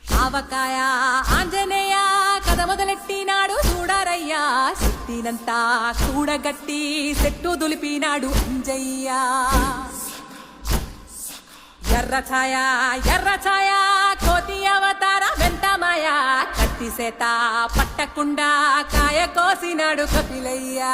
ఆవకాయ ఆంజనేయ కథ మొదలెట్టినాడు చూడారయ్యా శక్తినంతా చూడగట్టి చెట్టు దులిపినాడు అంజయ్య ఎర్ర ఛాయ కోతి అవతార వెంటమాయ కత్తి సేత పట్టకుండా కాయ కోసినాడు కపిలయ్యా